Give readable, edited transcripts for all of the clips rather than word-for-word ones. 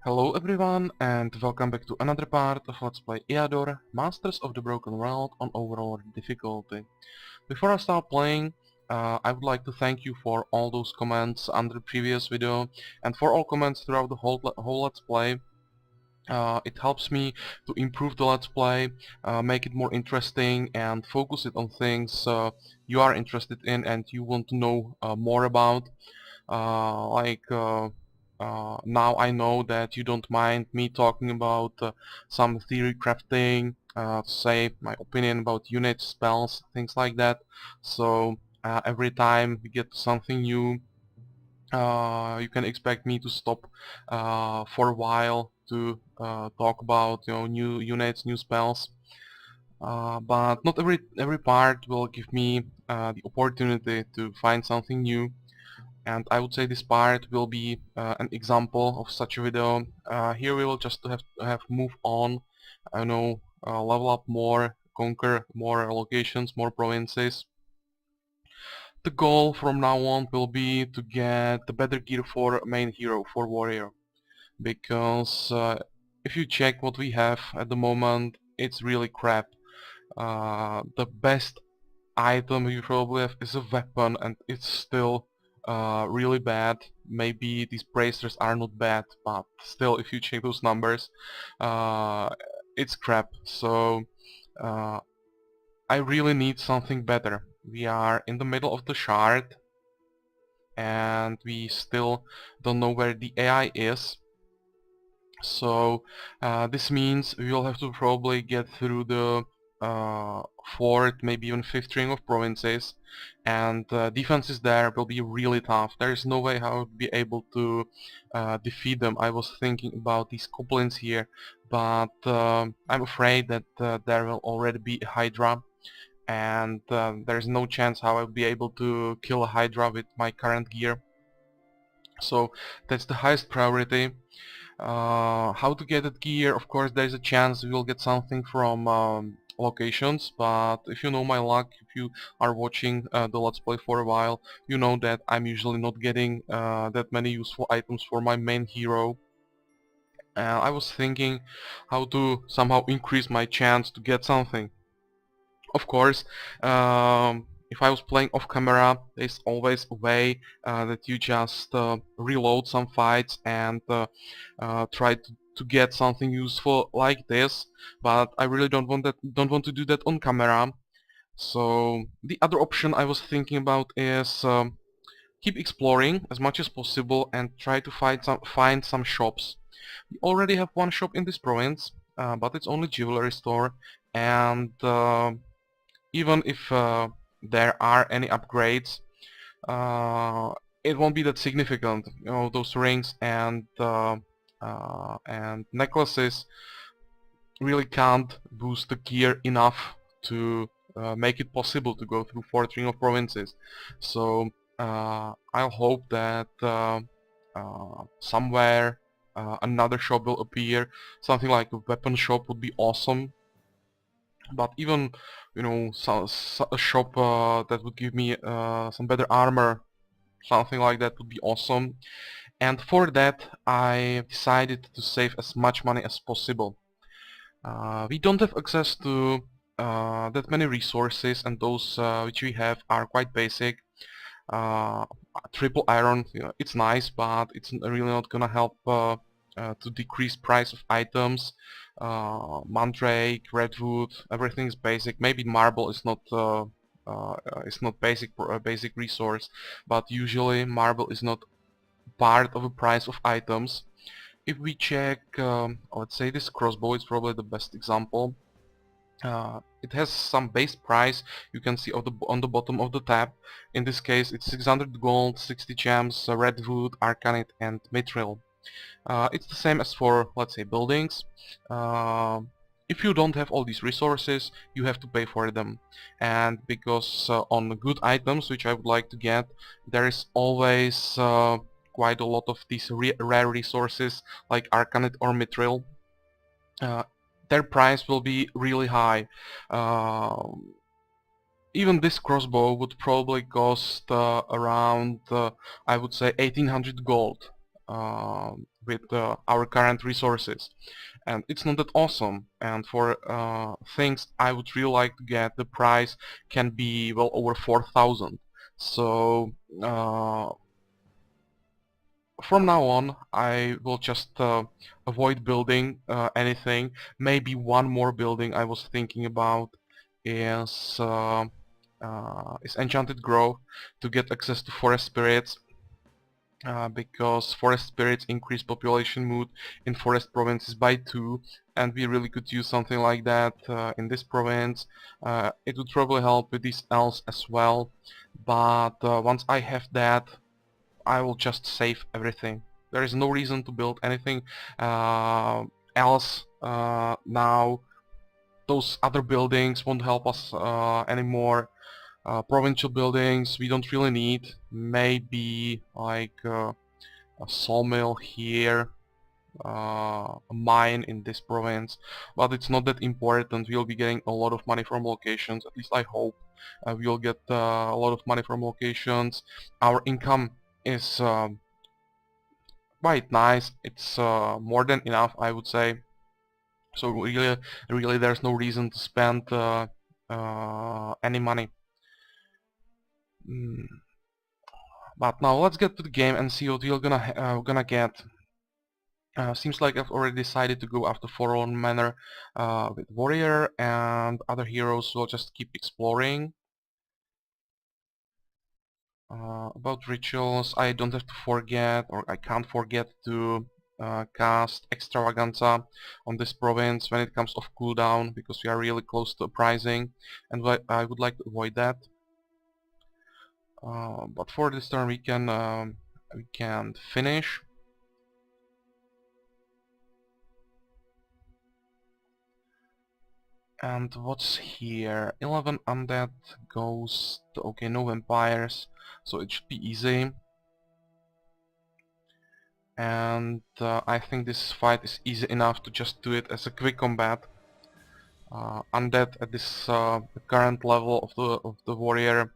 Hello everyone and welcome back to another part of Let's Play Eador, Masters of the Broken World on Overlord difficulty. Before I start playing, I would like to thank you for all those comments under the previous video and for all comments throughout the whole Let's Play. It helps me to improve the Let's Play, make it more interesting and focus it on things you are interested in and you want to know more about. Now I know that you don't mind me talking about some theory crafting, say my opinion about units, spells, things like that. So every time we get to something new, you can expect me to stop for a while to talk about new units, new spells. But not every part will give me the opportunity to find something new. And I would say this part will be an example of such a video. Here we will just have move on, level up more, conquer more locations, more provinces. The goal from now on will be to get the better gear for main hero, for warrior, because if you check what we have at the moment, it's really crap. The best item you probably have is a weapon, and it's still really bad. Maybe these bracers are not bad, but still, if you check those numbers, uh, it's crap. So uh, I really need something better. We are in the middle of the shard, and we still don't know where the AI is. So this means we will have to probably get through the fourth, maybe even fifth ring of provinces, and defenses there will be really tough. There is no way how I would be able to defeat them. I was thinking about these goblins here, but I'm afraid that there will already be a Hydra, and there's no chance how I'll be able to kill a Hydra with my current gear. So that's the highest priority. How to get that gear? Of course, there's a chance we will get something from locations, but if you know my luck, if you are watching the Let's Play for a while, you know that I'm usually not getting that many useful items for my main hero. I was thinking how to somehow increase my chance to get something. Of course, if I was playing off camera, there's always a way that you just reload some fights and try to get something useful like this. But I really don't want to do that on camera. So the other option I was thinking about is keep exploring as much as possible and try to find some shops. We already have one shop in this province, but it's only jewelry store, and even if there are any upgrades, it won't be that significant. You know, those rings and necklaces really can't boost the gear enough to make it possible to go through fourth ring of provinces. So I'll hope that somewhere another shop will appear. Something like a weapon shop would be awesome. But even, a shop that would give me some better armor, something like that would be awesome. And for that I decided to save as much money as possible. We don't have access to that many resources, and those which we have are quite basic. Uh, Triple iron, it's nice, but it's really not gonna help to decrease price of items. Mandrake, redwood, everything is basic. Maybe marble is not basic resource, but usually marble is not part of the price of items. If we check, let's say this crossbow is probably the best example. It has some base price, you can see on the bottom of the tab. In this case it's 600 gold, 60 gems, redwood, arcanite and mithril. It's the same as for, let's say, buildings. If you don't have all these resources, you have to pay for them. And because on good items which I would like to get, there is always quite a lot of these rare resources like arcanite or mithril. Their price will be really high. Even this crossbow would probably cost around, I would say, 1800 gold. with our current resources, and it's not that awesome. And for things I would really like to get, the price can be well over 4,000. So from now on I will just avoid building anything. Maybe one more building I was thinking about is Enchanted Grove, to get access to forest spirits, because forest spirits increase population mood in forest provinces by 2, and we really could use something like that in this province. It would probably help with these elves as well, but once I have that, I will just save everything. There is no reason to build anything else now. Those other buildings won't help us anymore. Provincial buildings we don't really need. Maybe like a sawmill here, a mine in this province, but it's not that important. We'll be getting a lot of money from locations, at least I hope. We'll get a lot of money from locations. Our income is quite nice. It's more than enough, I would say. So really there's no reason to spend any money. But now let's get to the game and see what we're gonna get. Seems like I've already decided to go after Forlorn Manor with Warrior, and other heroes will just keep exploring. About rituals, I don't have to forget, or I can't forget to cast Extravaganza on this province when it comes off cooldown, because we are really close to uprising, and I would like to avoid that. But for this turn we can finish. And what's here? 11 undead, ghost, okay, no vampires, so it should be easy. And I think this fight is easy enough to just do it as a quick combat. Undead at this current level of the warrior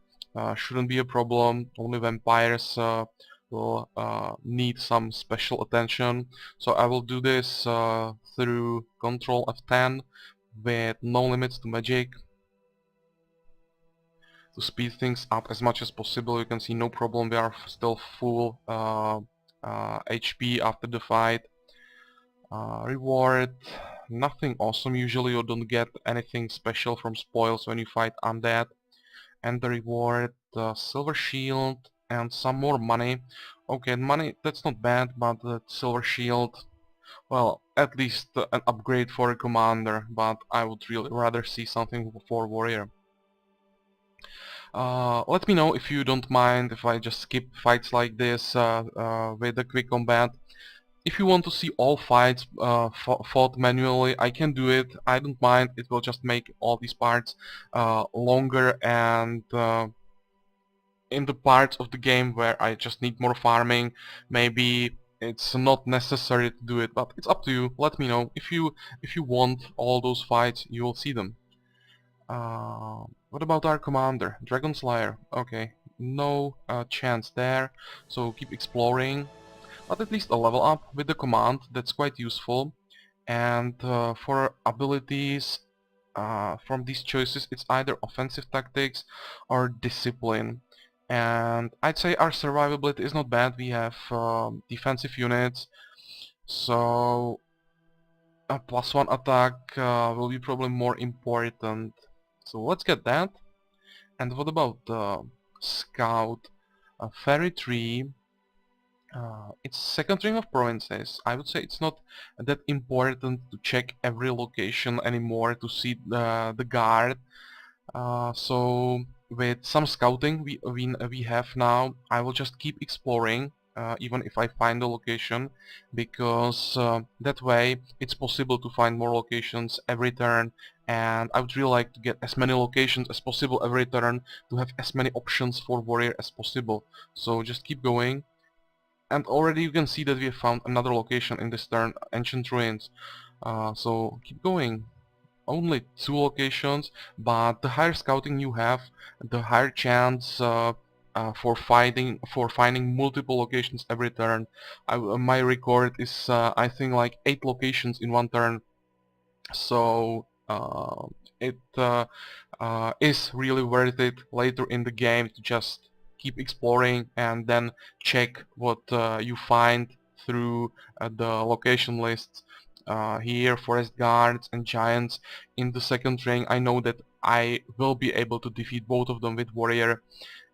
shouldn't be a problem. Only vampires will need some special attention. So I will do this through Control F10 with no limits to magic. To speed things up as much as possible. You can see no problem, we are still full HP after the fight. Reward, nothing awesome. Usually you don't get anything special from spoils when you fight undead. And the reward, silver shield and some more money. Okay, money, that's not bad, but the silver shield, well, at least an upgrade for a commander, but I would really rather see something for warrior. Let me know if you don't mind if I just skip fights like this with a quick combat. If you want to see all fights fought manually, I can do it. I don't mind. It will just make all these parts longer, and in the parts of the game where I just need more farming, maybe it's not necessary to do it, but it's up to you. Let me know. If you want all those fights, you will see them. What about our commander? Dragon Slayer. Okay, no chance there, so keep exploring. But at least a level up with the command, that's quite useful. And for abilities, from these choices, it's either offensive tactics or discipline. And I'd say our survivability is not bad. We have defensive units, so a +1 attack will be probably more important. So let's get that. And what about Scout? Fairy Tree. It's second ring of provinces. I would say it's not that important to check every location anymore to see the guard. So with some scouting we have now, I will just keep exploring even if I find the location, because that way it's possible to find more locations every turn, and I would really like to get as many locations as possible every turn to have as many options for warrior as possible. So just keep going. And already you can see that we have found another location in this turn, Ancient Ruins. So keep going. Only 2 locations, but the higher scouting you have, the higher chance for finding multiple locations every turn. My record is I think like 8 locations in one turn. So it is really worth it later in the game to just keep exploring and then check what you find through the location lists. Here, forest guards and giants in the second ring. I know that I will be able to defeat both of them with warrior,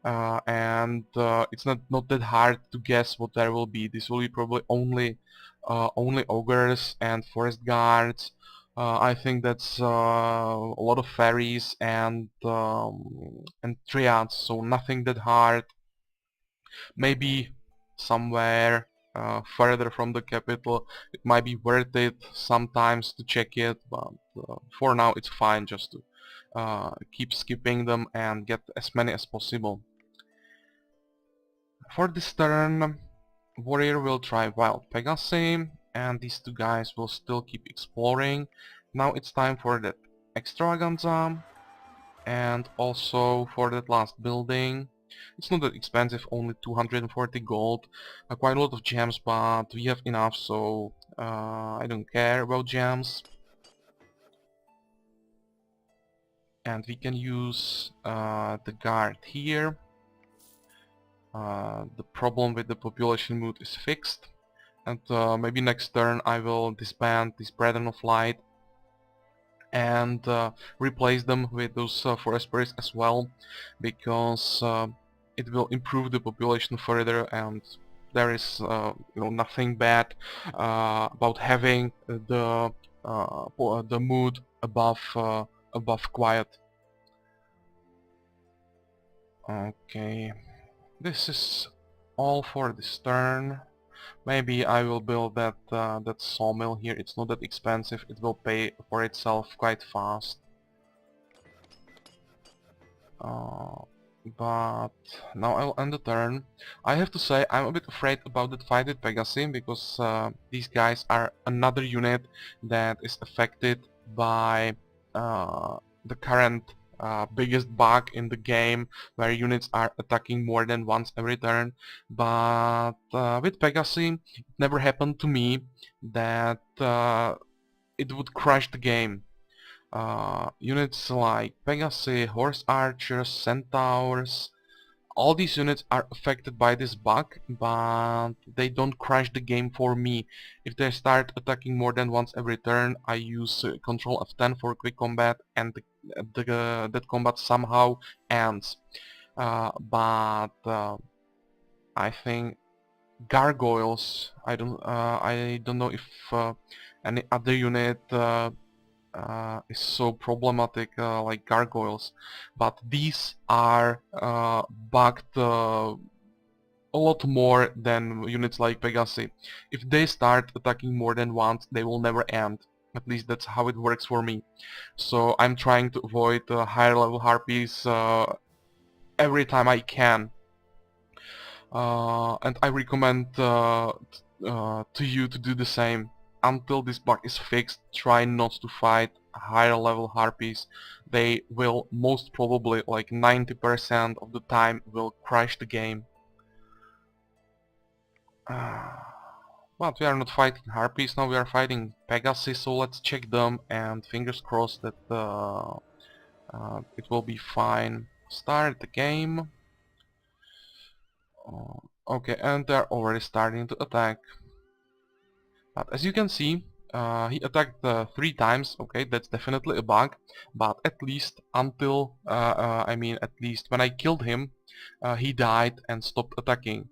and it's not that hard to guess what there will be. This will be probably only ogres and forest guards. I think that's a lot of fairies and triads, so nothing that hard. Maybe somewhere further from the capital it might be worth it sometimes to check it, but for now it's fine just to keep skipping them and get as many as possible. For this turn, warrior will try wild Pegasi, and these two guys will still keep exploring. Now it's time for that extravaganza, and also for that last building. It's not that expensive, only 240 gold, quite a lot of gems, but we have enough, so I don't care about gems. And we can use the guard here. The problem with the population mood is fixed, and maybe next turn I will disband this Brethren of Light and replace them with those forest spirits as well, because it will improve the population further, and there is nothing bad about having the mood above quiet. Okay, this is all for this turn. Maybe I will build that sawmill here. It's not that expensive. It will pay for itself quite fast. But now I'll end the turn. I have to say I'm a bit afraid about that fight with Pegasi, because these guys are another unit that is affected by the current biggest bug in the game, where units are attacking more than once every turn. But with Pegasi, it never happened to me that it would crash the game. Units like Pegasi, Horse Archers, Centaurs, all these units are affected by this bug, but they don't crash the game for me. If they start attacking more than once every turn, I use Control F10 for quick combat, and that combat somehow ends. But I think gargoyles. I don't know if any other unit is so problematic like gargoyles, but these are bugged a lot more than units like Pegasi. If they start attacking more than once, they will never end. At least that's how it works for me. So I'm trying to avoid higher level harpies every time I can. And I recommend to you to do the same. Until this bug is fixed, try not to fight higher level harpies. They will most probably, like 90% of the time, will crash the game. But we are not fighting harpies now, we are fighting Pegasus, so let's check them and fingers crossed that it will be fine. Start the game. Okay, and they're already starting to attack. But as you can see, he attacked 3 times. Okay, that's definitely a bug. But at least until, at least when I killed him, he died and stopped attacking.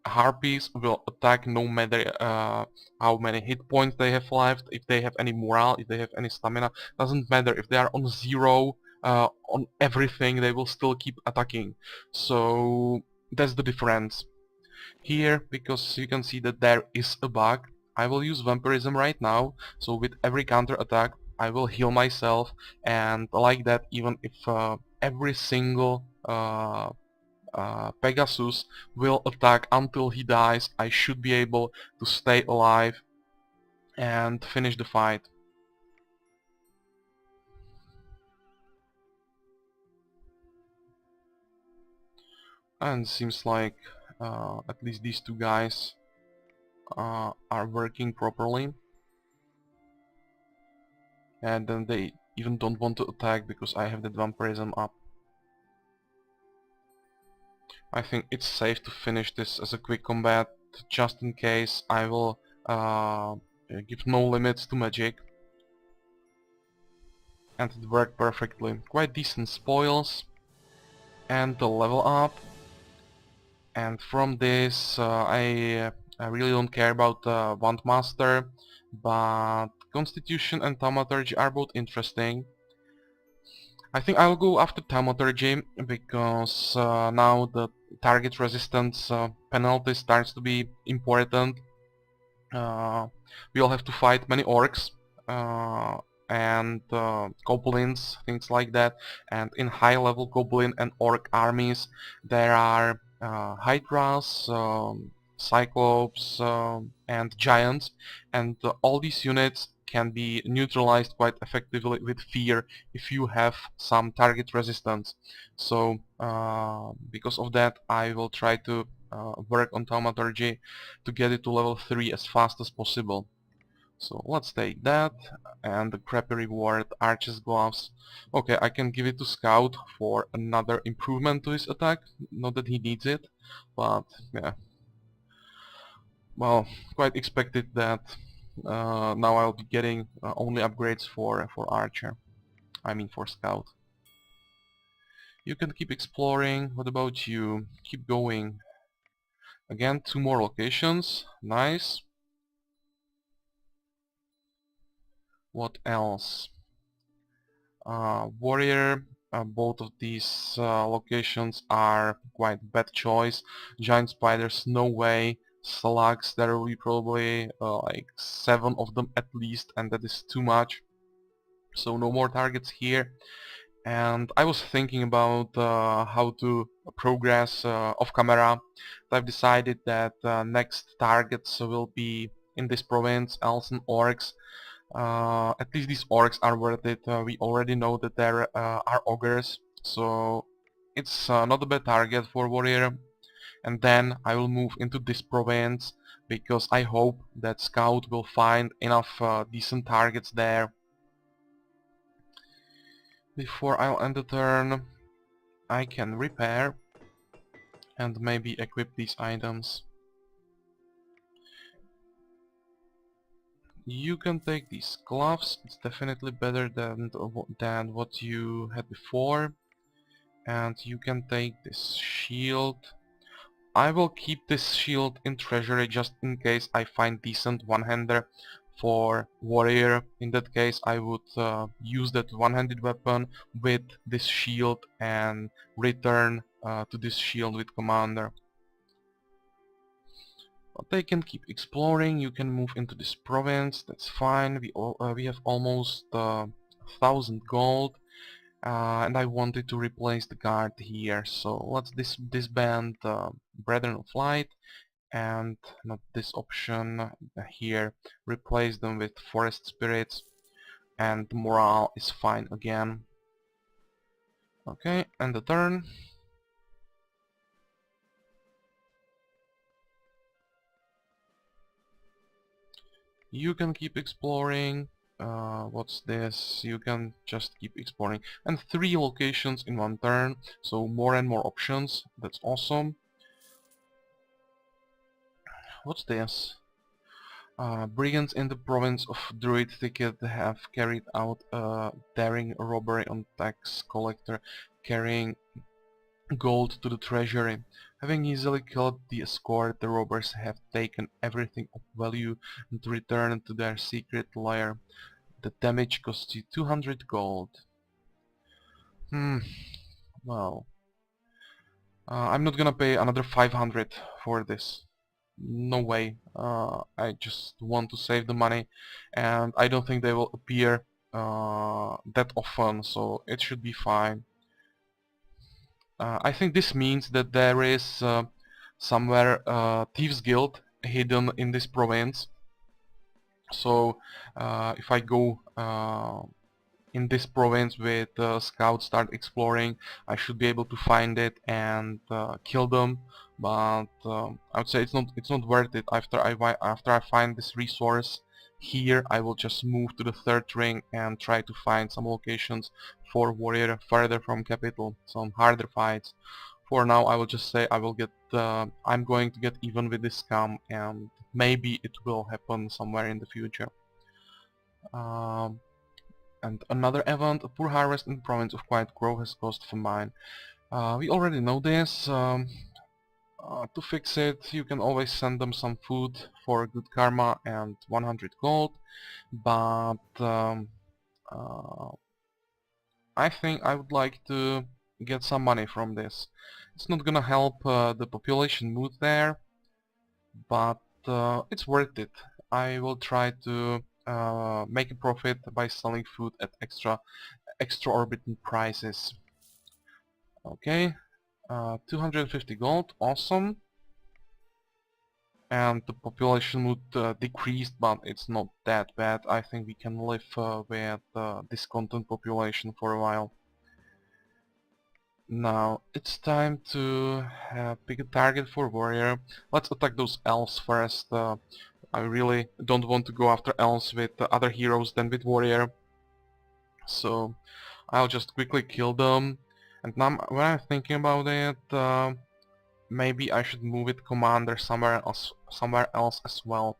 Harpies will attack no matter how many hit points they have left, if they have any morale, if they have any stamina. Doesn't matter. If they are on 0, on everything, they will still keep attacking. So that's the difference. Here, because you can see that there is a bug, I will use vampirism right now, so with every counter attack I will heal myself, and like that, even if every single Pegasus will attack until he dies, I should be able to stay alive and finish the fight. And seems like at least these two guys are working properly. And then they even don't want to attack because I have that vampirism up. I think it's safe to finish this as a quick combat, just in case. I will give no limits to magic. And it worked perfectly. Quite decent spoils. And the level up. And from this I really don't care about Wand Master, but Constitution and Thaumaturgy are both interesting. I think I'll go after Thaumaturgy because now the target resistance penalty starts to be important. We'll have to fight many orcs uh, and goblins, things like that. And in high-level goblin and orc armies, there are hydras, cyclops, and giants, and all these units can be neutralized quite effectively with fear if you have some target resistance. So because of that, I will try to work on Thaumaturgy to get it to level 3 as fast as possible. So let's take that, and the crappy reward, Archer's Gloves. Okay, I can give it to Scout for another improvement to his attack, not that he needs it, but yeah. Well, quite expected that now I'll be getting only upgrades for Archer. I mean for Scout. You can keep exploring, what about you? Keep going. Again, 2 more locations, nice. What else? Warrior, both of these locations are quite bad choice. Giant spiders, no way. Slugs, there will be probably like 7 of them at least, and that is too much. So no more targets here. And I was thinking about how to progress off camera. I've decided that next targets will be in this province, elves and orcs. At least these orcs are worth it. We already know that there are ogres, so it's not a bad target for warrior. And then I will move into this province because I hope that Scout will find enough decent targets there. Before I'll end the turn, I can repair and maybe equip these items. You can take these gloves, it's definitely better than what you had before. And you can take this shield. I will keep this shield in treasury just in case I find decent one-hander for warrior. In that case I would use that one-handed weapon with this shield and return to this shield with commander. But they can keep exploring, you can move into this province, that's fine. We have almost 1000 gold. And I wanted to replace the guard here, so let's disband Brethren of Light, and not this option here, replace them with Forest Spirits, and morale is fine again. Okay, and the turn. You can keep exploring. What's this? You can just keep exploring. And 3 locations in 1 turn, so more and more options. That's awesome. What's this? Brigands in the province of Druid Thicket have carried out a daring robbery on tax collector, carrying gold to the treasury. Having easily killed the escort, the robbers have taken everything of value and returned to their secret lair. The damage cost you 200 gold. Well, I'm not gonna pay another 500 for this. No way. I just want to save the money, and I don't think they will appear that often, so it should be fine. I think this means that there is somewhere Thieves Guild hidden in this province. So if I go in this province with scouts start exploring, I should be able to find it and kill them. But I would say it's not worth it. After I find this resource here, I will just move to the third ring and try to find some locations for warrior further from capital, some harder fights. For now, I will just say I'm going to get even with this scam, and maybe it will happen somewhere in the future. Um, and another event, a poor harvest in the province of Quiet Grove has caused famine. We already know this. To fix it, you can always send them some food for good karma and 100 gold, but uh, I think I would like to get some money from this. It's not gonna help the population mood there, but it's worth it. I will try to make a profit by selling food at exorbitant prices. Okay, 250 gold, awesome. And the population would decrease, but it's not that bad. I think we can live with discontent population for a while. Now it's time to pick a target for warrior. Let's attack those elves first. I really don't want to go after elves with other heroes than with warrior. So I'll just quickly kill them. And now when I'm thinking about it, maybe I should move it commander somewhere else as well.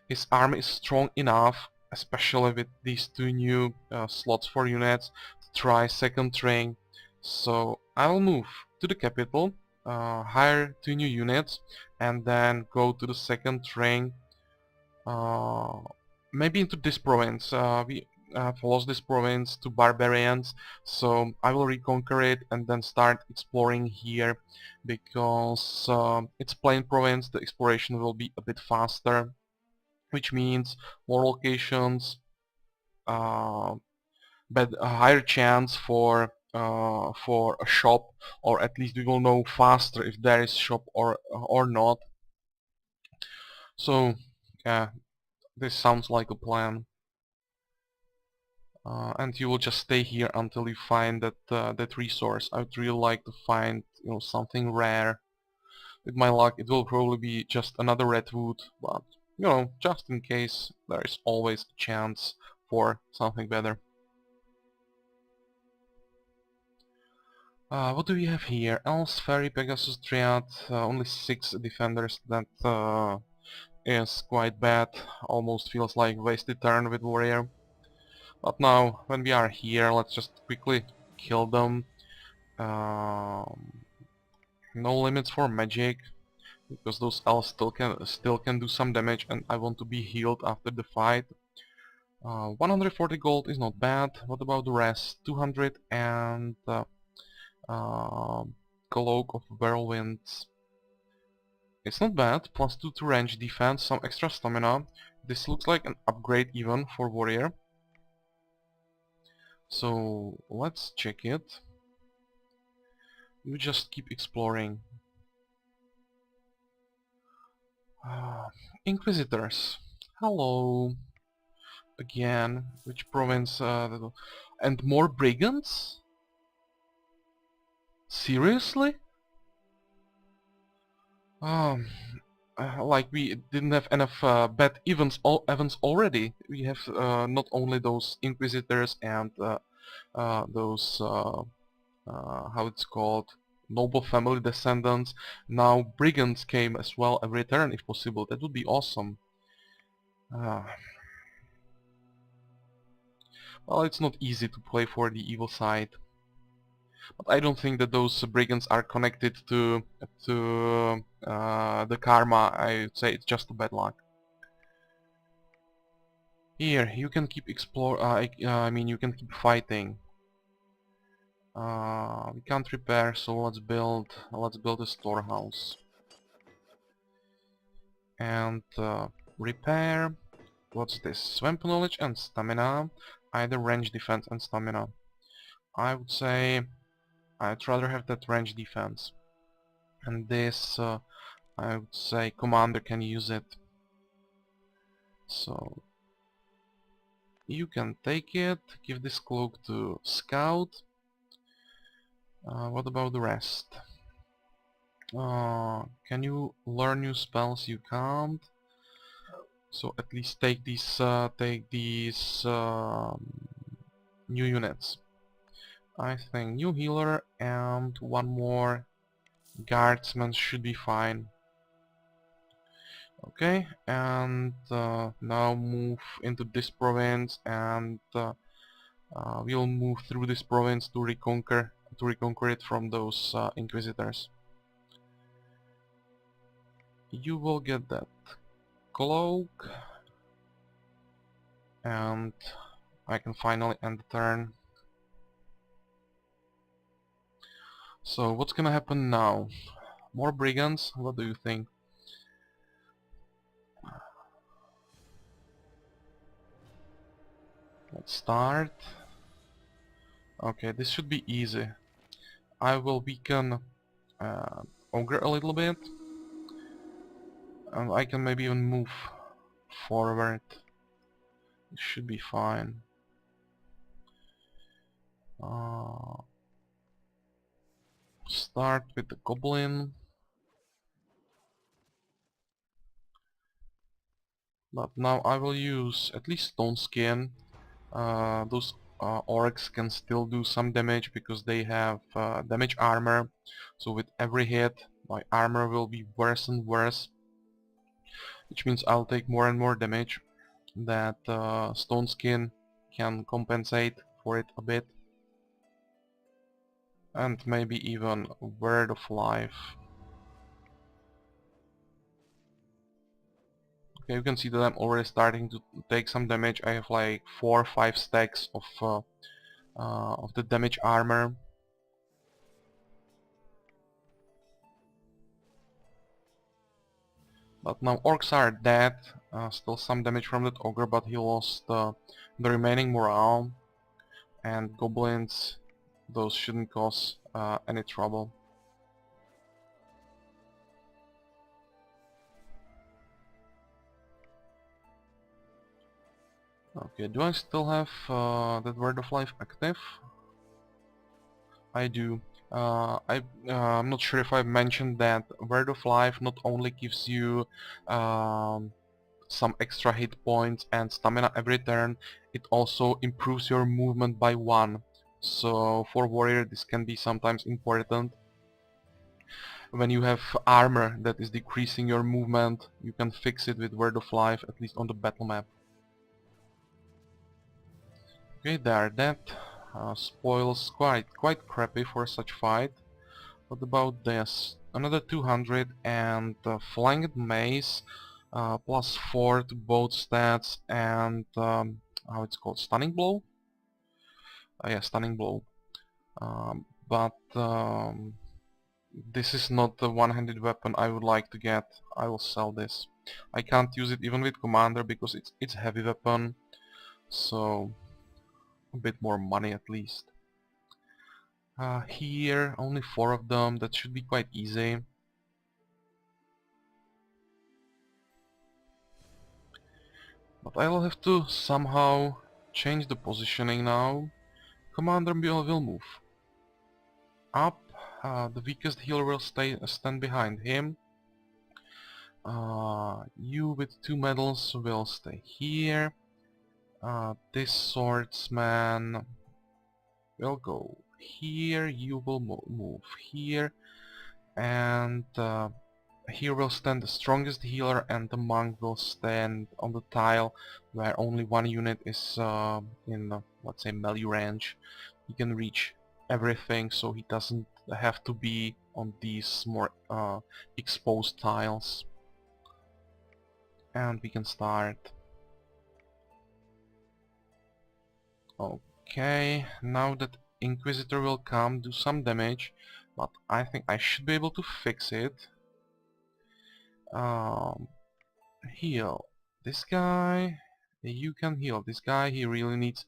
His army is strong enough, especially with these two new slots for units, to try second ring. So I will move to the capital, hire two new units, and then go to the second ring. Uh, Maybe into this province. We have lost this province to barbarians, so I will reconquer it and then start exploring here, because it's plain province, the exploration will be a bit faster, which means more locations, uh, but a higher chance for a shop, or at least we will know faster if there is shop or not. So yeah, this sounds like a plan. And you will just stay here until you find that resource. I would really like to find something rare. With my luck, it will probably be just another redwood, but just in case, there is always a chance for something better. What do we have here? Elves, Fairy, Pegasus, Triad, only 6 defenders. That is quite bad. Almost feels like wasted turn with warrior. But now, when we are here, let's just quickly kill them. No limits for magic, because those elves still can do some damage, and I want to be healed after the fight. 140 gold is not bad. What about the rest? 200 and Cloak of Whirlwinds. It's not bad. Plus 2 to range defense, some extra stamina. This looks like an upgrade even for warrior. So let's check it. You just keep exploring. Inquisitors. Hello. Again. Which province? And more brigands? Seriously? Like we didn't have enough bad events already. We have not only those inquisitors and those how it's called, noble family descendants. Now brigands came as well. A return if possible. That would be awesome. Well, it's not easy to play for the evil side. But I don't think that those brigands are connected to the karma. I'd say it's just bad luck. Here, you can keep I mean, you can keep fighting. We can't repair, so let's build a storehouse. And repair. What's this? Swamp knowledge and stamina. Either range defense and stamina. I would say I'd rather have that range defense. And this, I would say commander can use it. So You can take it, give this cloak to Scout. What about the rest? Can you learn new spells? You can't. So at least take these new units. I think new healer and one more guardsman should be fine. Okay, and now move into this province, and we'll move through this province to reconquer it from those inquisitors. You will get that cloak, and I can finally end the turn. So what's gonna happen now? More brigands? What do you think? Let's start. Okay, this should be easy. I will weaken Ogre a little bit, and I can maybe even move forward. It should be fine. Start with the Goblin. But now I will use at least Stone Skin. Those orcs can still do some damage because they have damage armor. So with every hit, my armor will be worse and worse, which means I'll take more and more damage. That Stone Skin can compensate for it a bit. And maybe even Word of Life. Okay, you can see that I'm already starting to take some damage. I have like 4 or 5 stacks of the damage armor. But now orcs are dead. Still some damage from that ogre, but he lost the remaining morale. And goblins, those shouldn't cause any trouble. Okay, do I still have that Word of Life active? I do. I'm not sure if I mentioned that Word of Life not only gives you some extra hit points and stamina every turn, it also improves your movement by 1. So for warrior this can be sometimes important. When you have armor that is decreasing your movement, you can fix it with Word of Life, at least on the battle map. Okay, they are dead. Spoils quite crappy for such fight. What about this? Another 200 and flanked mace, plus 4 to both stats, and how it's called, stunning blow? Yeah, stunning blow. But this is not the one-handed weapon I would like to get. I will sell this. I can't use it even with commander because it's heavy weapon, so a bit more money at least. Here, only 4 of them, that should be quite easy. But I will have to somehow change the positioning now. Commander will move up, the weakest healer will stand behind him. You with 2 medals will stay here. This swordsman will go here, you will move here, and here will stand the strongest healer, and the monk will stand on the tile where only 1 unit is in, let's say, melee range. He can reach everything, so he doesn't have to be on these more exposed tiles. And we can start. Okay, now that Inquisitor will come, do some damage, but I think I should be able to fix it. Heal this guy. You can heal this guy, he really needs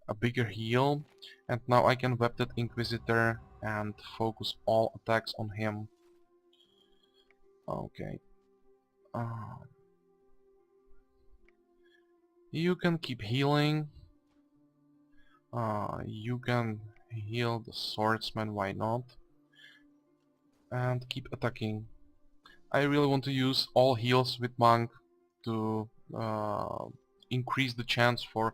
a bigger heal. And now I can web that Inquisitor and focus all attacks on him. Okay. You can keep healing. You can heal the swordsman, why not? And keep attacking. I really want to use all heals with Monk to increase the chance for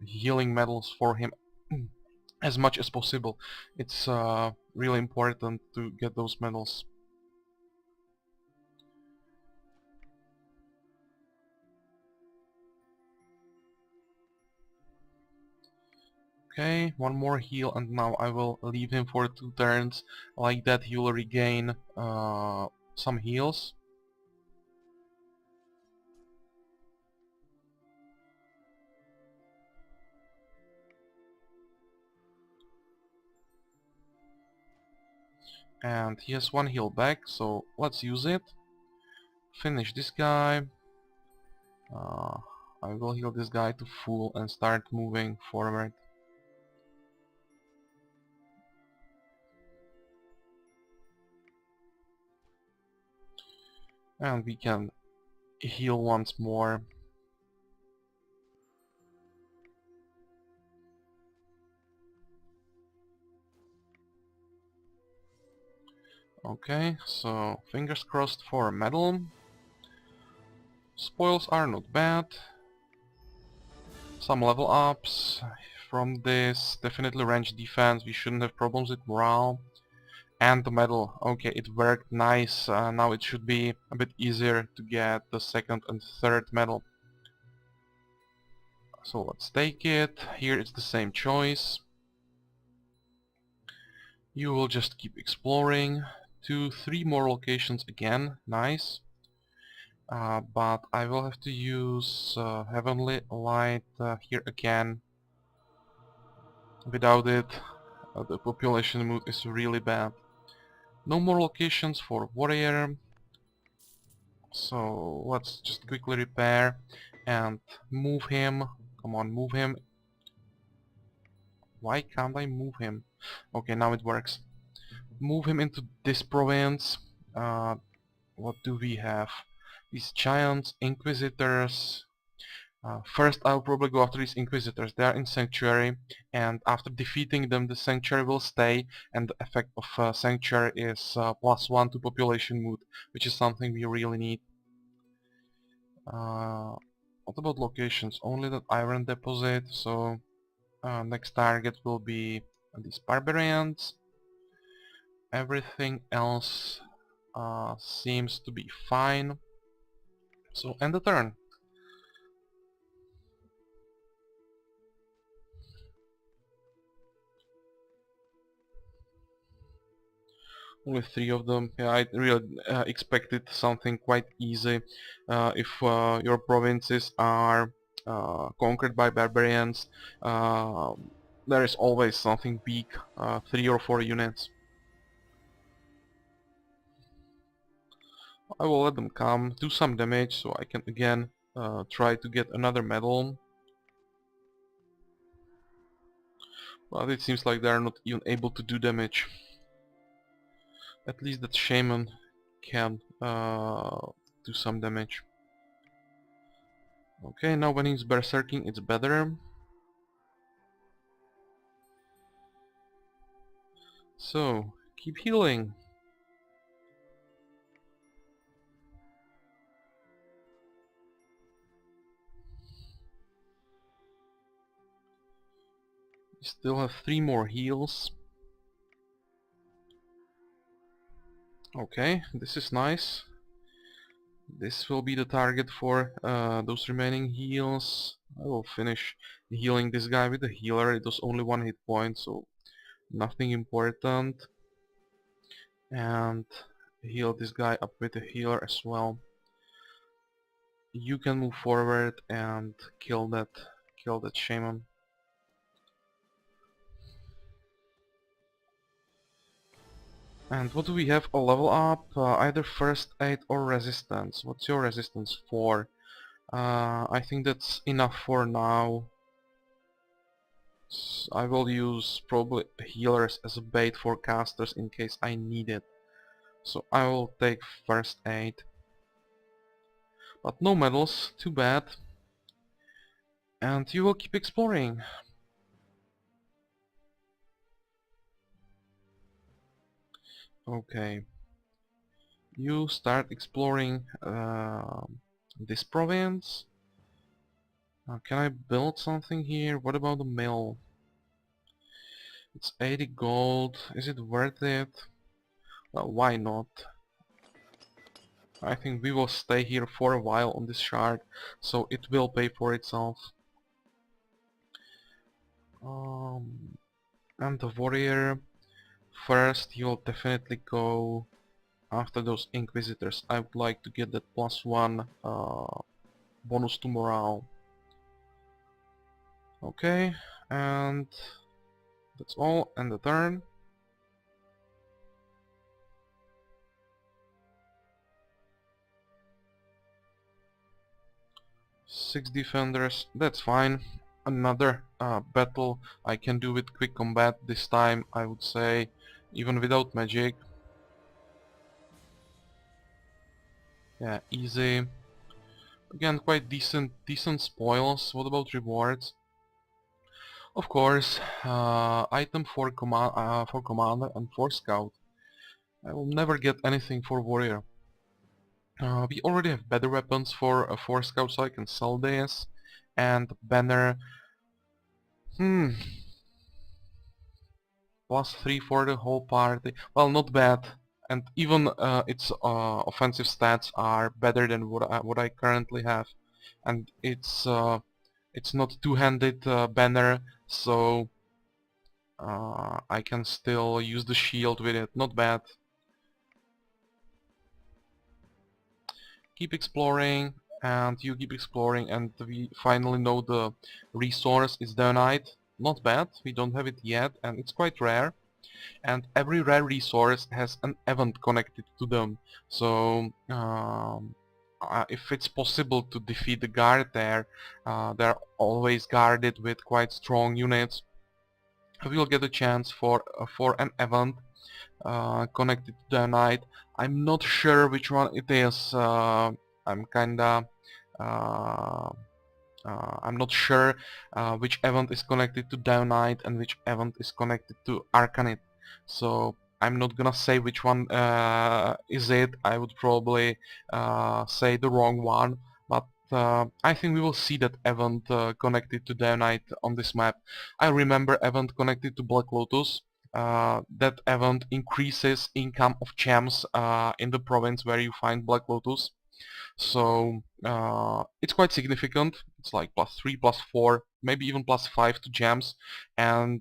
healing medals for him as much as possible. It's really important to get those medals. Okay, one more heal and now I will leave him for 2 turns. Like that he will regain some heals. And he has 1 heal back, so let's use it. Finish this guy. Uh, I will heal this guy to full and start moving forward. And we can heal once more. Okay, so fingers crossed for a medal. Spoils are not bad. Some level ups from this. Definitely range defense, we shouldn't have problems with morale. And the medal. Okay, it worked nice. Now it should be a bit easier to get the 2nd and 3rd medal. So let's take it. Here it's the same choice. You will just keep exploring. 2, 3 more locations again. Nice. But I will have to use Heavenly Light here again. Without it, the population mood is really bad. No more locations for Warrior. So let's just quickly repair and move him. Come on, move him. Why can't I move him? Okay, now it works. Move him into this province. What do we have? These giants, inquisitors. First I'll probably go after these inquisitors. They are in sanctuary, and after defeating them the sanctuary will stay, and the effect of sanctuary is +1 to population mood, which is something we really need. What about locations? Only that iron deposit, so next target will be these barbarians. Everything else seems to be fine. So end the turn. Only 3 of them. Yeah, I really expected something quite easy. If your provinces are conquered by barbarians, uh, there is always something weak, 3 or 4 units. I will let them come, do some damage, so I can again try to get another medal. But it seems like they are not even able to do damage. At least that shaman can do some damage. Okay, now when he's berserking it's better. So, keep healing. We still have 3 more heals. Okay, this is nice. This will be the target for those remaining heals. I will finish healing this guy with the healer. It was only 1 hit point, so nothing important. And heal this guy up with the healer as well. You can move forward and kill that shaman. And what do we have? A level up, either first aid or resistance. What's your resistance for? I think that's enough for now. I will use probably healers as a bait for casters in case I need it. So I will take first aid. But no medals, too bad. And you will keep exploring. Okay. You start exploring this province. Can I build something here? What about the mill? It's 80 gold. Is it worth it? Well, why not? I think we will stay here for a while on this shard, so it will pay for itself. And the warrior, first you'll definitely go after those inquisitors. I would like to get that +1 bonus to morale. Okay, and that's all, and the turn. 6 defenders, that's fine. Another battle I can do with quick combat this time, I would say, even without magic. Yeah, easy. Again, quite decent spoils. What about rewards? Of course, item for commander and for scout. I will never get anything for warrior. We already have better weapons for scout, so I can sell this. And banner. +3 for the whole party. Well, not bad. And even its offensive stats are better than what I currently have. And it's not two-handed banner, so I can still use the shield with it. Not bad. Keep exploring, and you keep exploring, and we finally know the resource is Daonite. Not bad. We don't have it yet, and it's quite rare. And every rare resource has an event connected to them. So if it's possible to defeat the guard there, they're always guarded with quite strong units. We'll get a chance for an event connected to the night. I'm not sure which one it is. I'm kinda I'm not sure which event is connected to Daonite and which event is connected to Arcanite. So I'm not gonna say which one is it. I would probably say the wrong one. But I think we will see that event connected to Daonite on this map. I remember event connected to Black Lotus. That event increases income of gems in the province where you find Black Lotus. So it's quite significant. It's like +3, +4, maybe even +5 to gems, and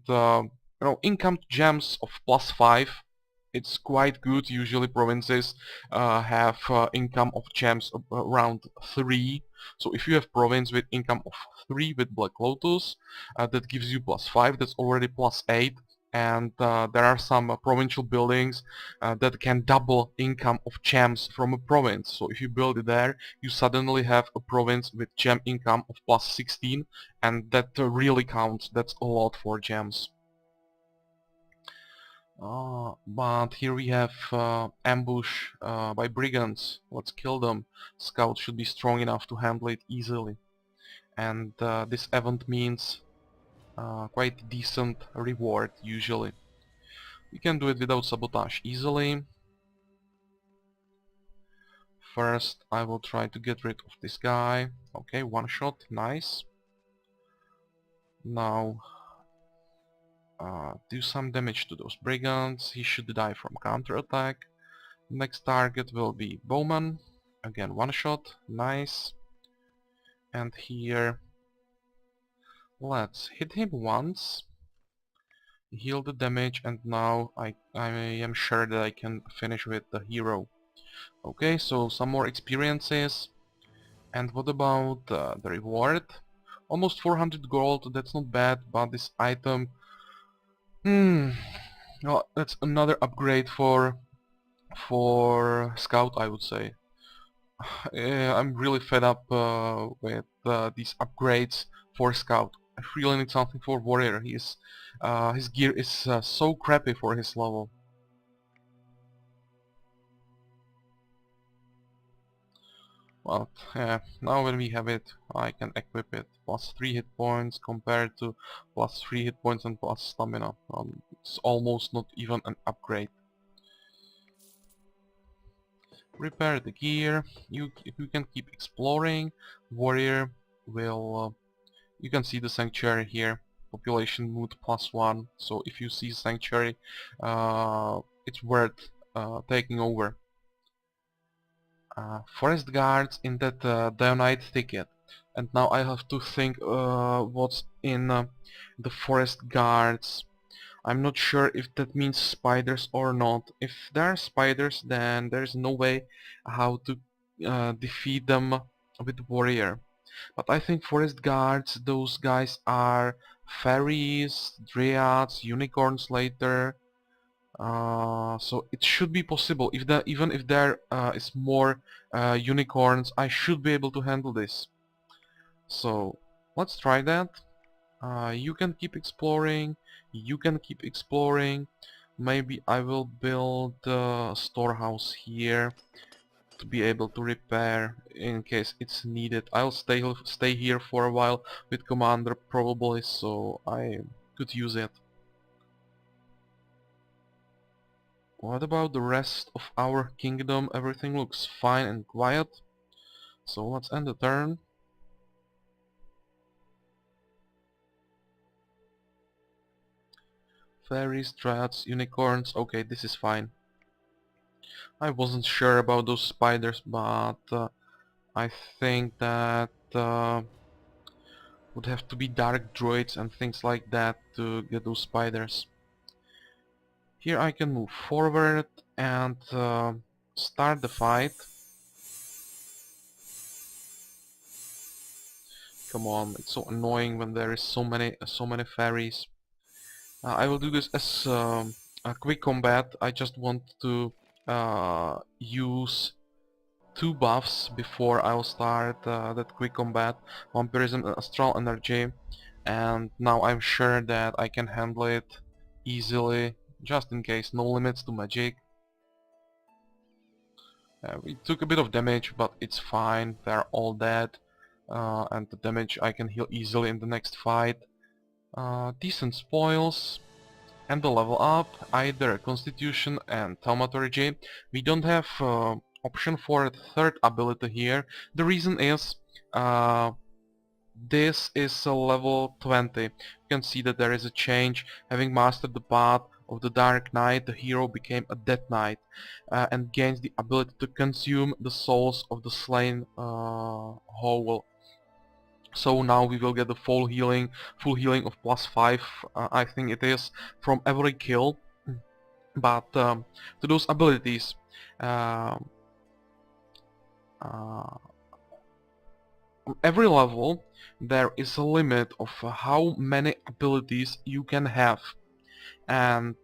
income to gems of +5. It's quite good. Usually provinces have income of gems around 3. So if you have province with income of 3 with Black Lotus, that gives you +5. That's already +8. And there are some provincial buildings that can double income of gems from a province. So if you build it there, you suddenly have a province with gem income of +16, and that really counts. That's a lot for gems. But here we have ambush by brigands. Let's kill them. Scouts should be strong enough to handle it easily. And this event means quite decent reward usually. You can do it without sabotage easily. First I will try to get rid of this guy. Okay, one shot, nice. Now do some damage to those brigands. He should die from counterattack. Next target will be Bowman. Again, one shot, nice. And here let's hit him once, heal the damage, and now I am sure that I can finish with the hero. Okay, so some more experiences. And what about the reward? Almost 400 gold, that's not bad, but this item... well, that's another upgrade for Scout, I would say. I'm really fed up with these upgrades for Scout. I really need something for Warrior. His gear is so crappy for his level. Well, yeah, now when we have it, I can equip it. +3 hit points compared to +3 hit points and plus stamina. It's almost not even an upgrade. Repair the gear. You can keep exploring. Warrior will... you can see the sanctuary here. Population mood +1. So if you see sanctuary, it's worth taking over. Forest guards in that Dionite thicket. And now I have to think what's in the forest guards. I'm not sure if that means spiders or not. If there are spiders, then there's no way how to defeat them with warrior. But I think forest guards, those guys are fairies, dryads, unicorns later. So it should be possible. Even if there is more unicorns, I should be able to handle this. So let's try that. You can keep exploring. You can keep exploring. Maybe I will build a storehouse here to be able to repair in case it's needed. I'll stay here for a while with Commander probably, so I could use it. What about the rest of our kingdom? Everything looks fine and quiet. So let's end the turn. Fairies, dryads, unicorns. Okay, this is fine. I wasn't sure about those spiders, but I think that would have to be dark droids and things like that to get those spiders. Here I can move forward and start the fight. Come on, it's so annoying when there is so many fairies. I will do this as a quick combat. I just want to use 2 buffs before I'll start that quick combat. Vampirism and Astral Energy. And now I'm sure that I can handle it easily. Just in case, no limits to magic. We took a bit of damage, but it's fine. They're all dead. And the damage I can heal easily in the next fight. Decent spoils. And the level up, either Constitution and Thaumaturgy. We don't have option for a third ability here. The reason is this is a level 20. You can see that there is a change. Having mastered the path of the Dark Knight, the hero became a Death Knight and gains the ability to consume the souls of the slain whole. So now we will get the full healing of +5, I think it is, from every kill. But to those abilities, on every level there is a limit of how many abilities you can have. And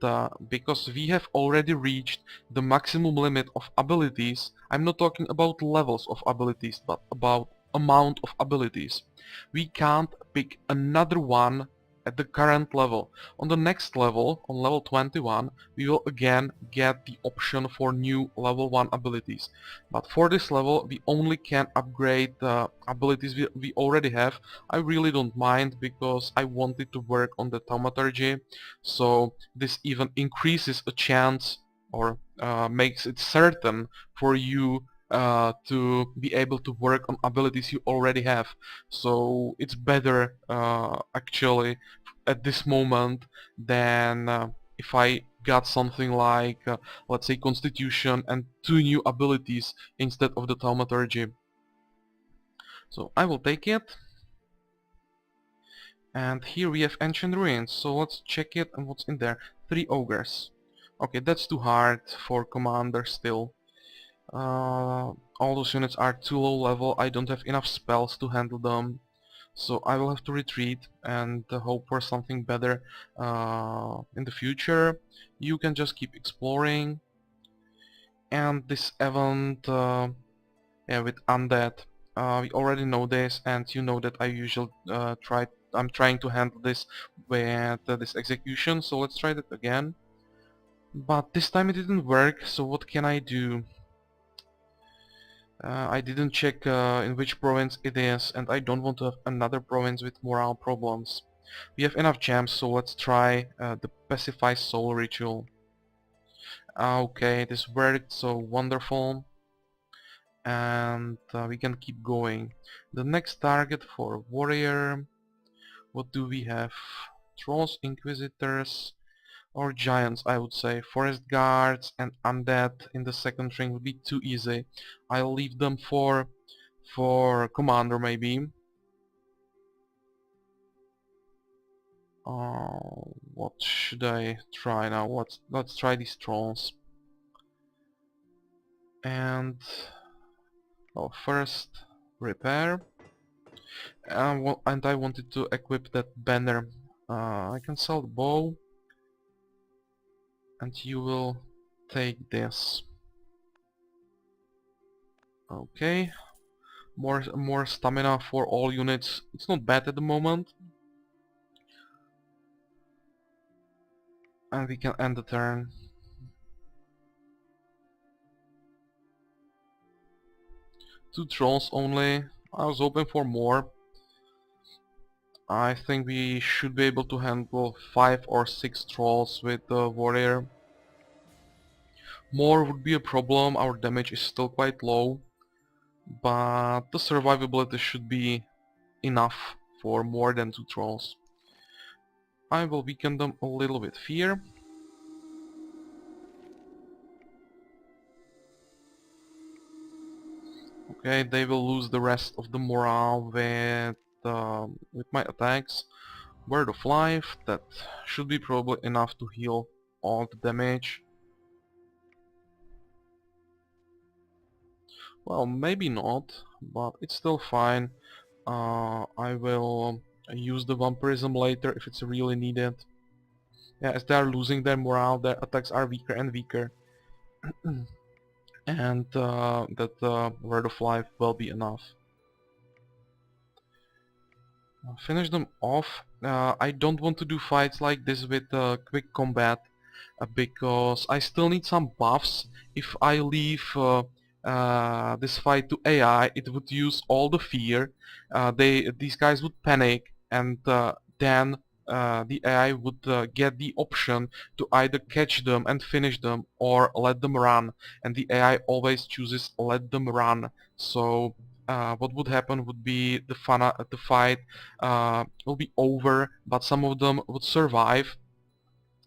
because we have already reached the maximum limit of abilities, I'm not talking about levels of abilities, but about amount of abilities. We can't pick another one at the current level. On the next level, on level 21, we will again get the option for new level 1 abilities. But for this level, we only can upgrade the abilities we already have. I really don't mind because I wanted to work on the Thaumaturgy, so this even increases a chance or makes it certain for you to be able to work on abilities you already have. So it's better actually at this moment than if I got something like let's say Constitution and 2 new abilities instead of the Thaumaturgy. So I will take it. And here we have Ancient Ruins, so let's check it and what's in there. 3 ogres. Okay, that's too hard for Commander still. All those units are too low level, I don't have enough spells to handle them. So I will have to retreat and hope for something better in the future. You can just keep exploring. And this event yeah, with Undead, we already know this, and you know that I usually I'm trying to handle this with this execution, so let's try that again. But this time it didn't work, so what can I do? I didn't check in which province it is, and I don't want to have another province with morale problems. We have enough gems, so let's try the Pacify Soul Ritual. Okay, this worked, so wonderful. and we can keep going. The next target for warrior, what do we have? Trolls, inquisitors, or giants, I would say. Forest guards and undead in the second ring would be too easy. I'll leave them for commander maybe. What should I try now? Let's try these trolls. And first repair. And I wanted to equip that banner. I can sell the bow, and you will take this. Okay, more stamina for all units. It's not bad at the moment. And we can end the turn. Two trolls only. I was hoping for more. I think we should be able to handle 5 or 6 trolls with the warrior. More would be a problem, our damage is still quite low, but the survivability should be enough for more than 2 trolls. I will weaken them a little with fear. Okay, they will lose the rest of the morale with my attacks. Word of life, that should be probably enough to heal all the damage. Well, maybe not, but it's still fine. I will use the vampirism later if it's really needed. Yeah, as they are losing their morale, their attacks are weaker and weaker. And that word of life will be enough. Finish them off. I don't want to do fights like this with quick combat because I still need some buffs. If I leave this fight to AI, it would use all the fear. These guys would panic, and then the AI would get the option to either catch them and finish them or let them run, and the AI always chooses let them run. So what would happen would be the fight will be over, but some of them would survive,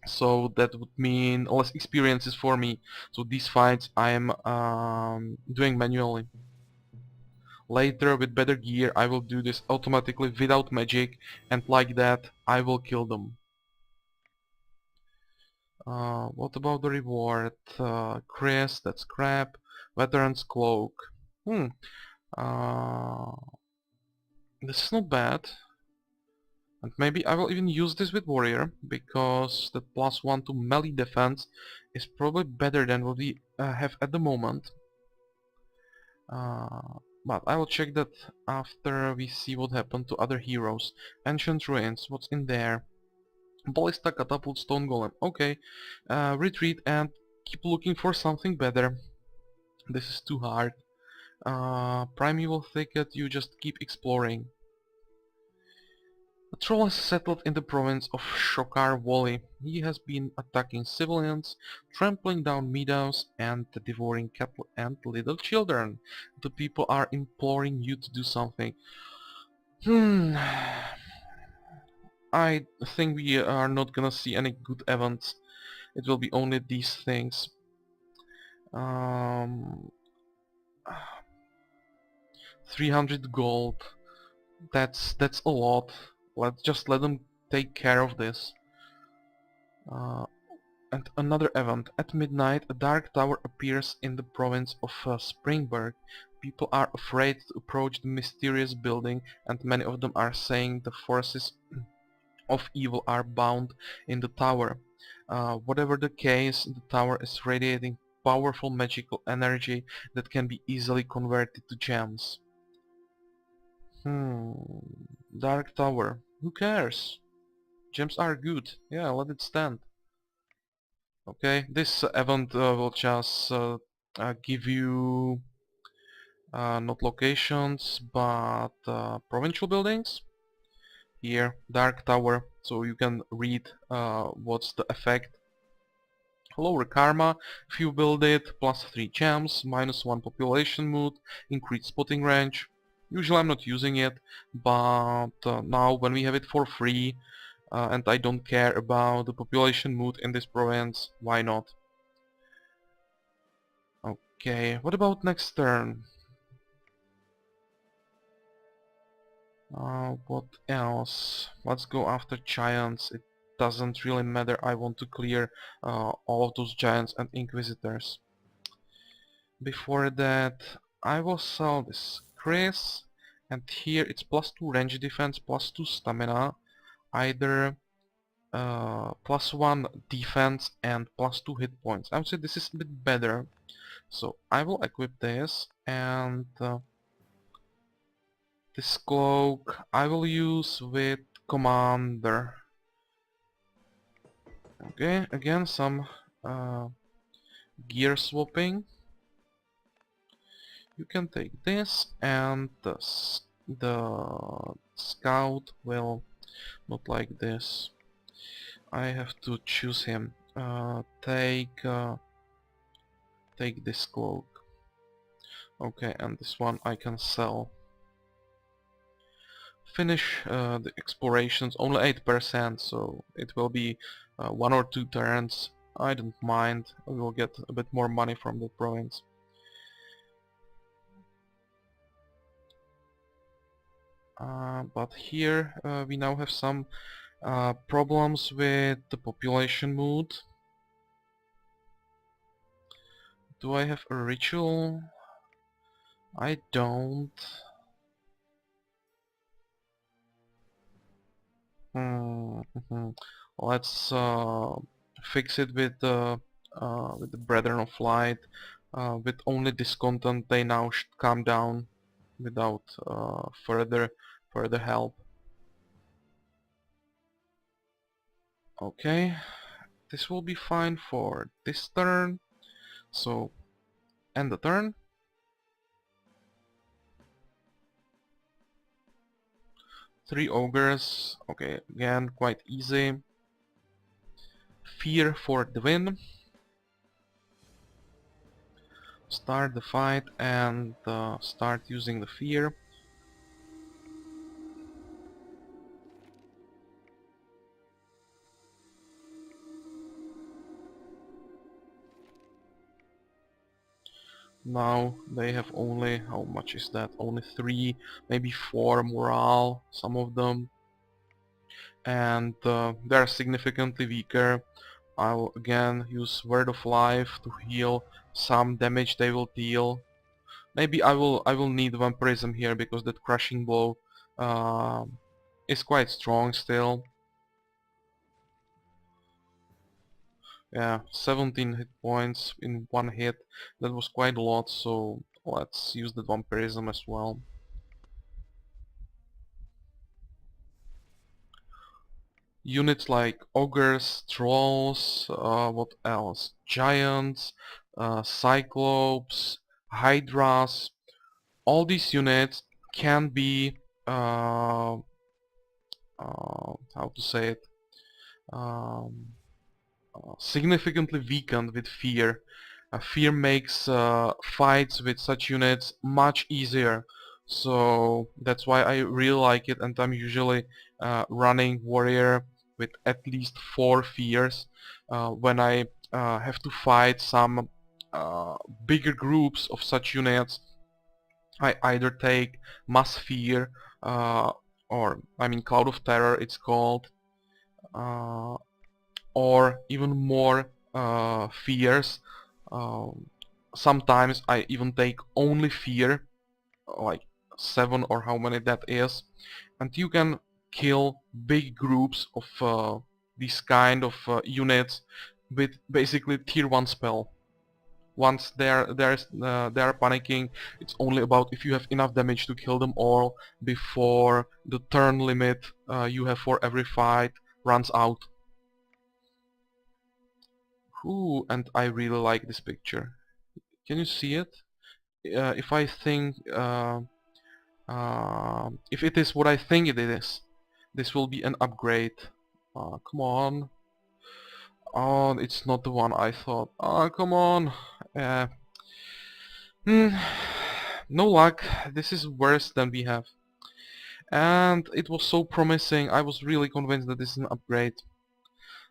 so that would mean less experiences for me. So these fights I am doing manually. Later with better gear I will do this automatically without magic, and like that I will kill them. What about the reward? Chris, that's crap. Veteran's cloak. Uh, this is not bad. And maybe I will even use this with warrior, because the +1 to melee defense is probably better than what we have at the moment. But I will check that after we see what happened to other heroes. Ancient ruins, what's in there? Ballista, catapult, stone golem. Okay, retreat and keep looking for something better. This is too hard. Primeval thicket, you just keep exploring. A troll has settled in the province of Shokar Wali. He has been attacking civilians, trampling down meadows, and devouring cattle and little children. The people are imploring you to do something. I think we are not gonna see any good events. It will be only these things. 300 gold. That's a lot. Let's just let them take care of this. And another event. At midnight, a dark tower appears in the province of Springburg. People are afraid to approach the mysterious building, and many of them are saying the forces of evil are bound in the tower. Whatever the case, the tower is radiating powerful magical energy that can be easily converted to gems. Dark tower. Who cares? Gems are good. Yeah, let it stand. Okay, this event will just give you not locations, but provincial buildings. Here, Dark Tower, so you can read what's the effect lower karma if you build it, plus 3 gems, minus 1 population mood, increased spotting range. Usually I'm not using it, but now when we have it for free and I don't care about the population mood in this province, why not? Okay, what about next turn? What else? Let's go after giants. It doesn't really matter. I want to clear all of those giants and inquisitors. Before that, I will sell this Chris, and here it's plus 2 range defense, plus 2 stamina, either plus 1 defense and plus 2 hit points. I would say this is a bit better. So I will equip this, and this cloak I will use with commander. Okay, again some gear swapping. You can take this, and the scout will not like this. I have to choose him. Take this cloak. Okay, and this one I can sell. Finish the explorations, only 8%, so it will be 1 or 2 turns. I don't mind, we will get a bit more money from the province. But here we now have some problems with the population mood. Do I have a ritual? I don't. Let's fix it with the Brethren of Light. With only this content, they now should calm down without further help. Okay, this will be fine for this turn. So end the turn. Three ogres. Okay, again quite easy. Fear for the win. Start the fight and start using the fear. Now they have only, how much is that? Only 3, maybe 4 morale, some of them. And they're significantly weaker. I'll again use Word of Life to heal some damage they will deal. Maybe I will need Vampirism here because that crushing blow is quite strong still. Yeah, 17 hit points in one hit. That was quite a lot, so let's use the Vampirism as well. Units like ogres, trolls, what else? Giants, cyclops, hydras. All these units can be how to say it? Significantly weakened with fear. Fear makes fights with such units much easier, so that's why I really like it, and I'm usually running warrior with at least 4 fears when I have to fight some bigger groups of such units. I either take mass fear or I mean cloud of terror it's called, uh, or even more fears. Sometimes I even take only fear, like 7 or how many that is, and you can kill big groups of these kind of units with basically tier 1 spell. Once they are panicking, it's only about if you have enough damage to kill them all before the turn limit you have for every fight runs out. Ooh, and I really like this picture. Can you see it? If I think, if it is what I think it is, this will be an upgrade. Come on. Oh, it's not the one I thought. Oh, come on. Uh, hmm, no luck. This is worse than we have. And it was so promising. I was really convinced that this is an upgrade.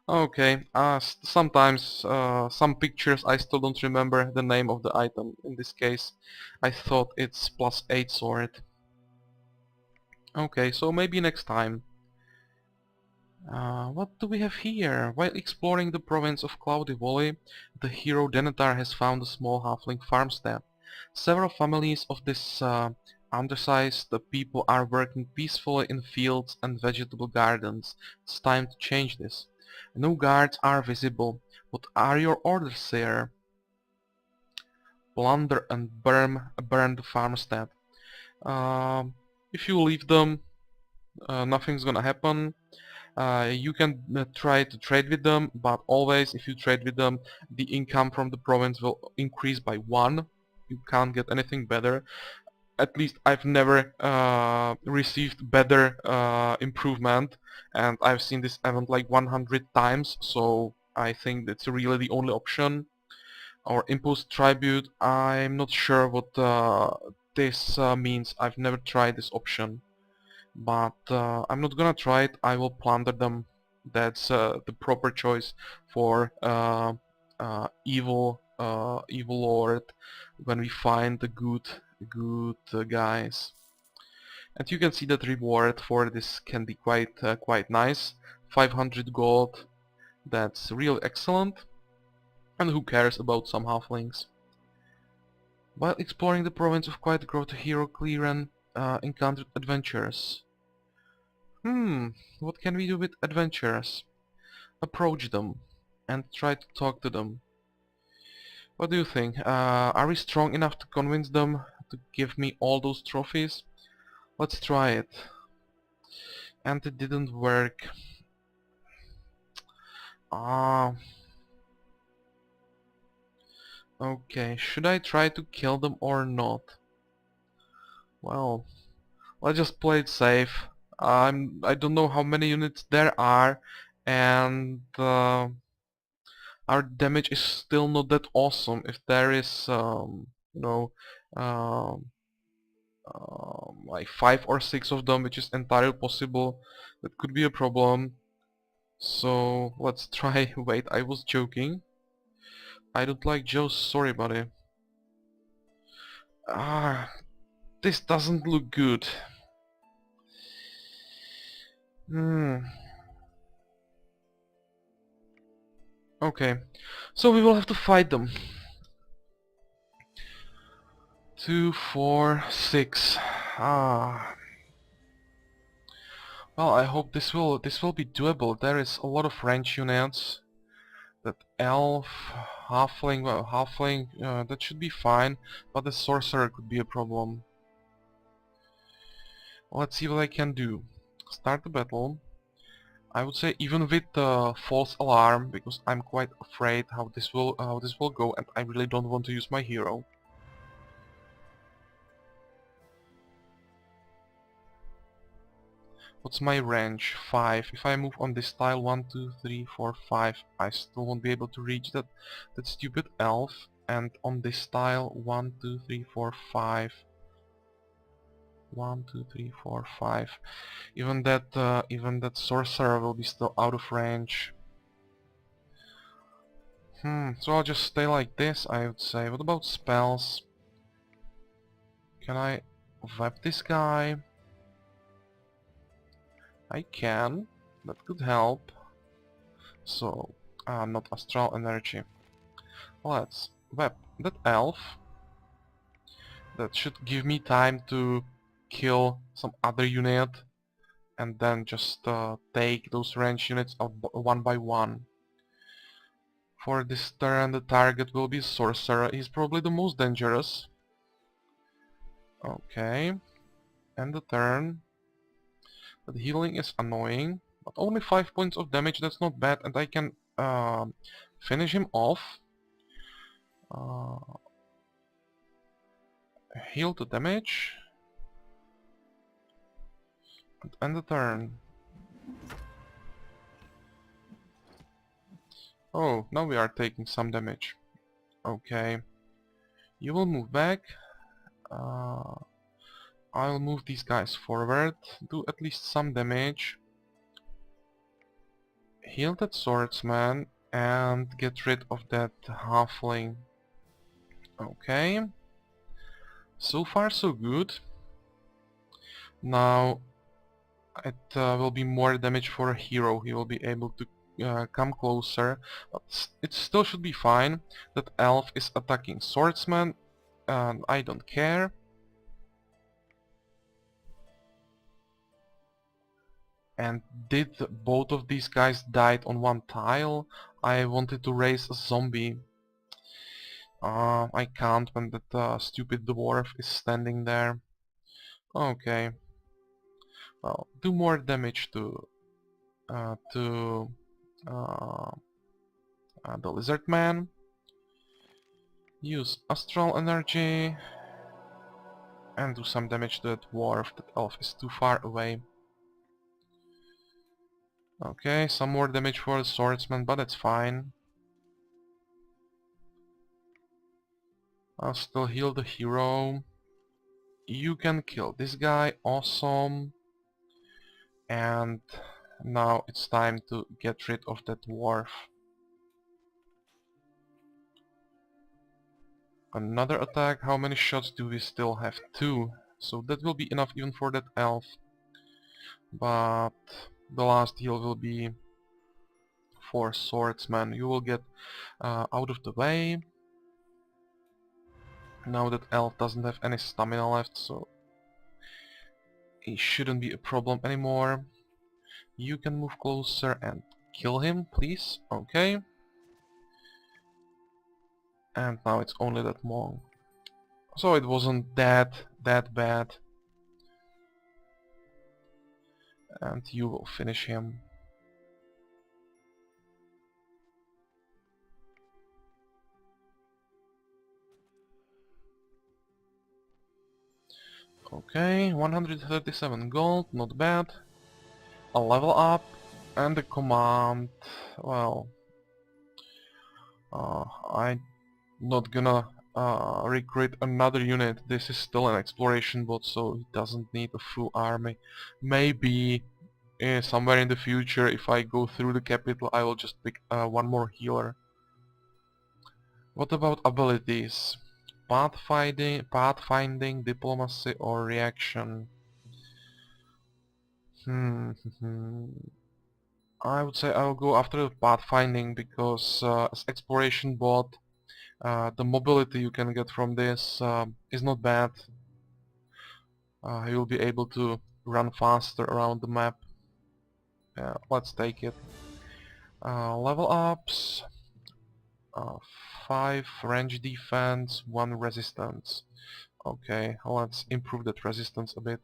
Okay, sometimes some pictures I still don't remember the name of the item. In this case, I thought it's +8 sword. Okay, so maybe next time. What do we have here? While exploring the province of Cloudy Valley, the hero Denethor has found a small halfling farmstead. Several families of this undersized people are working peacefully in fields and vegetable gardens. It's time to change this. No guards are visible. What are your orders, sir? Plunder and burn the farmstead. If you leave them, nothing's gonna happen. You can try to trade with them, but always if you trade with them, the income from the province will increase by 1. You can't get anything better. At least I've never received better improvement, and I've seen this event like 100 times, so I think that's really the only option. Or impose tribute, I'm not sure what this means. I've never tried this option. But I'm not gonna try it. I will plunder them. That's the proper choice for evil lord when we find the good guys. And you can see that reward for this can be quite nice. 500 gold. That's really excellent. And who cares about some halflings? While exploring the province of Quiet Grove, the hero Clearan encountered adventurers. What can we do with adventurers? Approach them and try to talk to them. What do you think? Are we strong enough to convince them to give me all those trophies? Let's try it. And it didn't work. Ah. Okay, should I try to kill them or not? Well, let's just play it safe. I don't know how many units there are, and our damage is still not that awesome. If there is, you know, um, like 5 or 6 of them, which is entirely possible, that could be a problem. So let's try. Wait, I was joking. I don't like Joe's. Sorry, buddy. Ah, this doesn't look good. Hmm. Okay, so we will have to fight them. 2, 4, 6. Ah. Well, I hope this will be doable. There is a lot of range units. That elf, halfling, well, halfling, that should be fine. But the sorcerer could be a problem. Let's see what I can do. Start the battle. I would say even with the false alarm, because I'm quite afraid how this will go, and I really don't want to use my hero. What's my range? 5. If I move on this tile 1, 2, 3, 4, 5, I still won't be able to reach that stupid elf. And on this tile 1, 2, 3, 4, 5. 1, 2, 3, 4, 5. Even that sorcerer will be still out of range. So I'll just stay like this, I would say. What about spells? Can I web this guy? I can. That could help. So, not astral energy. Let's web that elf. That should give me time to kill some other unit and then just take those range units out one by one. For this turn the target will be sorcerer. He's probably the most dangerous. Okay. End the turn. The healing is annoying, but only 5 points of damage, that's not bad, and I can finish him off. Heal the damage. And end the turn. Oh, now we are taking some damage. Okay. You will move back. Uh, I'll move these guys forward, do at least some damage. Heal that swordsman and get rid of that halfling. Okay. So far so good. Now it will be more damage for a hero. He will be able to come closer. But it still should be fine. That elf is attacking swordsman and I don't care. And did both of these guys died on one tile? I wanted to raise a zombie. I can't when that stupid dwarf is standing there. Okay. Well, do more damage to uh, the lizard man. Use astral energy and do some damage to that dwarf. That elf is too far away. Okay, some more damage for the swordsman, but it's fine. I'll still heal the hero. You can kill this guy, awesome. And now it's time to get rid of that dwarf. Another attack, how many shots do we still have? 2. So that will be enough even for that elf. But the last heal will be for swordsman. You will get out of the way. Now that elf doesn't have any stamina left, so he shouldn't be a problem anymore. You can move closer and kill him, please. Okay. And now it's only that monk. So it wasn't that bad. And you will finish him. Okay, 137 gold, not bad. A level up and a command. Well, I'm not gonna recruit another unit. This is still an exploration bot, so it doesn't need a full army. Maybe somewhere in the future, if I go through the capital, I will just pick one more healer. What about abilities? Pathfinding, diplomacy, or reaction? I would say I'll go after the pathfinding because as exploration bot, the mobility you can get from this is not bad. You'll be able to run faster around the map. Let's take it. Level ups. 5 range defense, 1 resistance. Okay, let's improve that resistance a bit.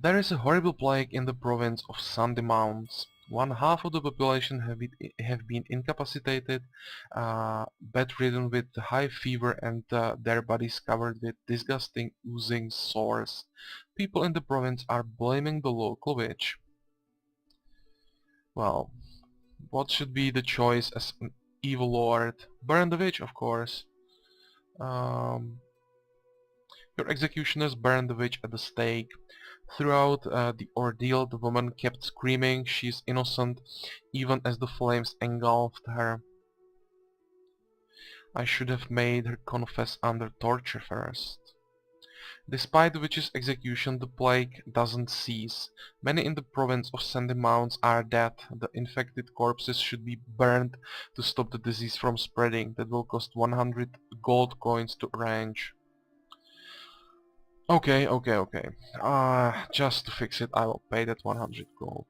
There is a horrible plague in the province of Sandy Mounts. One half of the population have been incapacitated, bedridden with high fever and their bodies covered with disgusting oozing sores. People in the province are blaming the local witch. Well, what should be the choice as an evil lord? Burn the witch, of course. Your executioners burned the witch at the stake. Throughout the ordeal, the woman kept screaming she is innocent, even as the flames engulfed her. I should have made her confess under torture first. Despite the witch's execution, the plague doesn't cease. Many in the province of Sandy Mounts are dead. The infected corpses should be burned to stop the disease from spreading. That will cost 100 gold coins to arrange. Okay. Just to fix it, I will pay that 100 gold.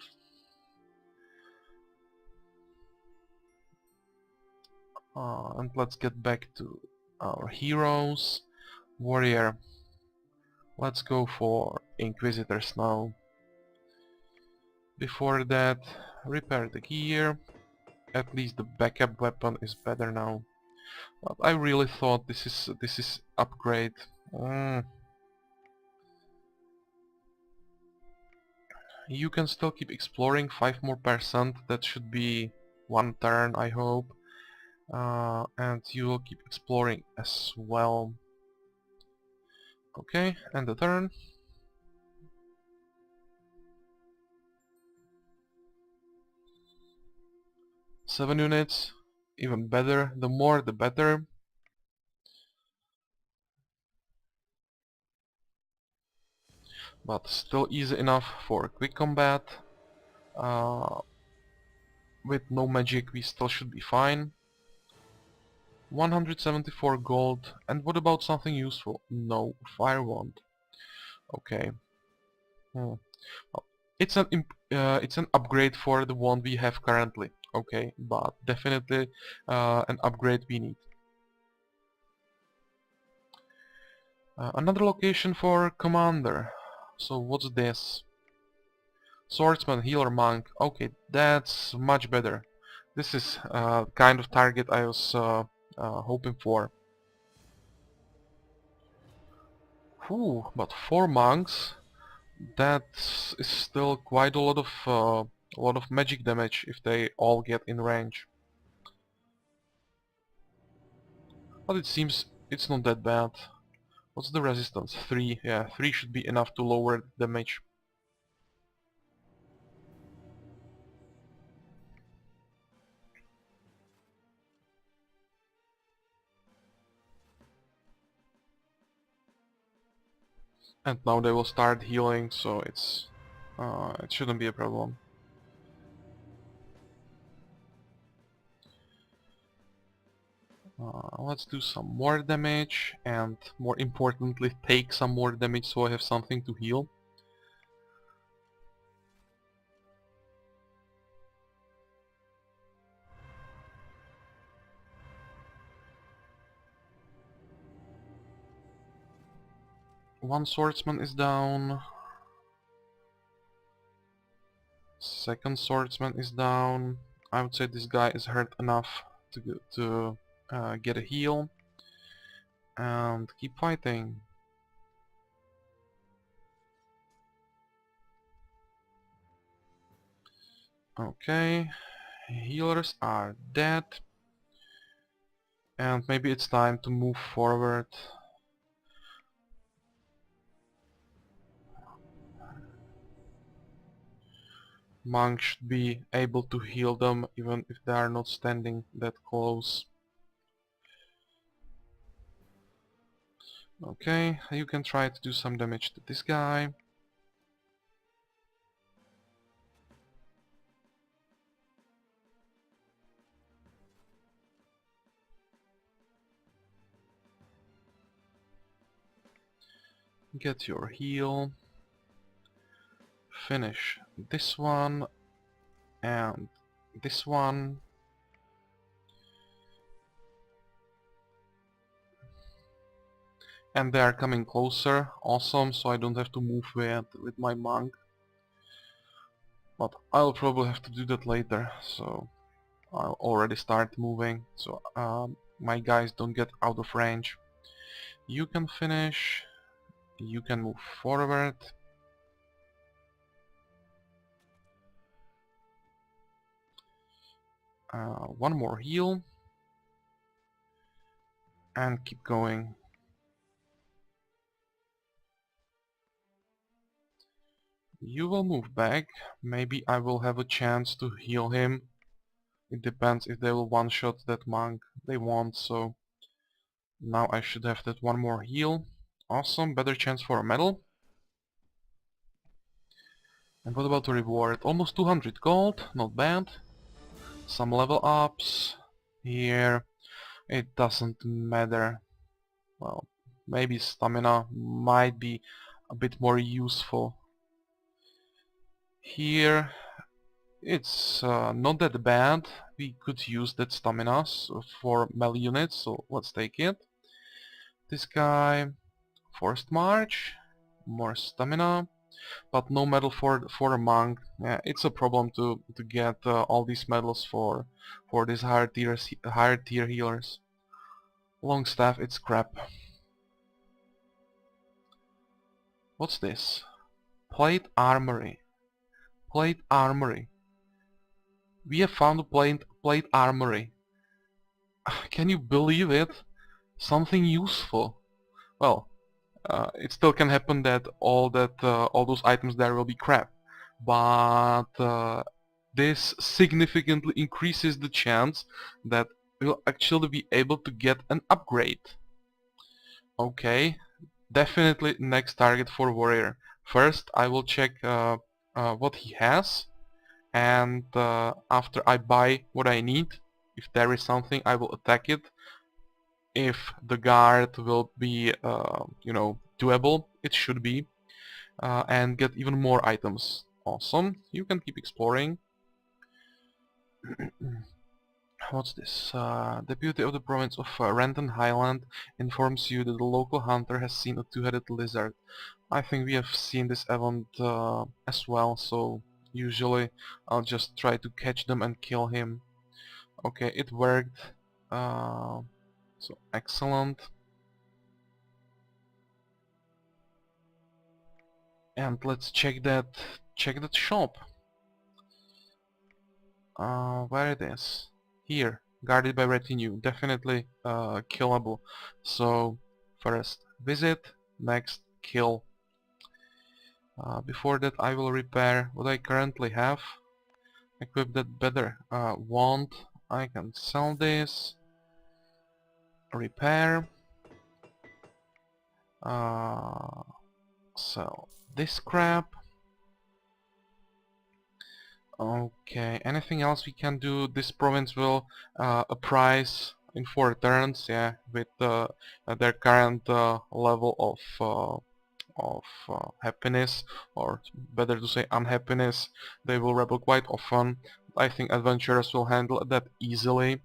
And let's get back to our heroes. Warrior. Let's go for Inquisitors now. Before that, repair the gear. At least the backup weapon is better now. But I really thought this is upgrade. You can still keep exploring, 5% more. That should be one turn, I hope. And you will keep exploring as well. Okay, and the turn. 7 units, even better. The more the better. But still easy enough for quick combat. Uh, with no magic we still should be fine. 174 gold. And what about something useful? No, fire wand. Okay. Hmm. Oh, it's an upgrade for the one we have currently. Okay, but definitely an upgrade we need. Another location for commander. So what's this? Swordsman, healer, monk. Okay, that's much better. This is kind of target I was hoping for. Whew, but 4 monks. That is still quite a lot of magic damage if they all get in range. But it seems it's not that bad. What's the resistance? 3. Yeah, 3 should be enough to lower damage. And now they will start healing, so it shouldn't be a problem. Let's do some more damage, and more importantly take some more damage so I have something to heal. One swordsman is down. Second swordsman is down. I would say this guy is hurt enough to get a heal. And keep fighting. Okay, healers are dead. And maybe it's time to move forward. Monk should be able to heal them even if they are not standing that close. Okay, you can try to do some damage to this guy. Get your heal. Finish this one and this one. And they are coming closer. Awesome, so I don't have to move with my monk. But I'll probably have to do that later, so I'll already start moving, so my guys don't get out of range. You can finish. You can move forward. One more heal. And keep going. You will move back. Maybe I will have a chance to heal him. It depends if they will one-shot that monk. They won't, so now I should have that one more heal. Awesome, better chance for a medal. And what about the reward? Almost 200 gold, not bad. Some level ups. Here, it doesn't matter. Well, maybe stamina might be a bit more useful. Here, it's not that bad. We could use that stamina for melee units, so let's take it. This guy, forced march, more stamina, but no medal for a monk. Yeah, it's a problem to get all these medals for these higher tier healers. Long staff, it's crap. What's this? Plate armory. Plate armory. We have found a plate armory. Can you believe it? Something useful. Well, it still can happen that all those items there will be crap, but this significantly increases the chance that we'll actually be able to get an upgrade. Okay, definitely next target for warrior. First, I will check what he has, and after I buy what I need, if there is something, I will attack it. If the guard will be, you know, doable, it should be, and get even more items. Awesome. You can keep exploring. What's this? Deputy of the province of Renton Highland informs you that the local hunter has seen a two-headed lizard. I think we have seen this event as well, so usually I'll just try to catch them and kill him. Okay, it worked. So excellent. And let's check that shop. Where it is? Here, guarded by retinue. Definitely killable. So first visit, next kill. Before that I will repair what I currently have. Equip that better. Wand. I can sell this. Repair. Sell this crap. Okay, anything else we can do? This province will apprise in 4 turns, yeah, with their current level of happiness, or better to say unhappiness. They will rebel quite often. I think adventurers will handle that easily.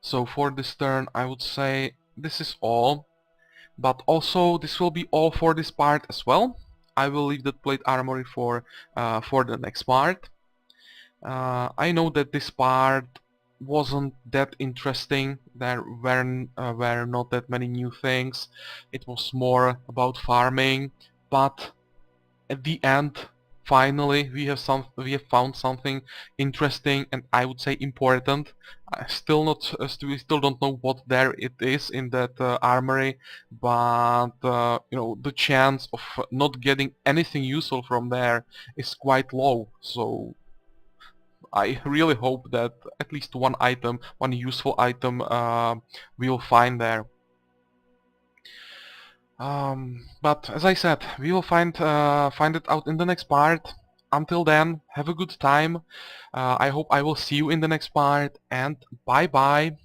So for this turn I would say this is all, but also this will be all for this part as well. I will leave that plate armory for the next part. I know that this part wasn't that interesting. There were not that many new things. It was more about farming, but at the end, finally, we have found something interesting and I would say important. We still don't know what there it is in that armory, but you know, the chance of not getting anything useful from there is quite low. So I really hope that at least one useful item we'll find there. But as I said, we will find it out in the next part. Until then, have a good time. I hope I will see you in the next part, and bye bye.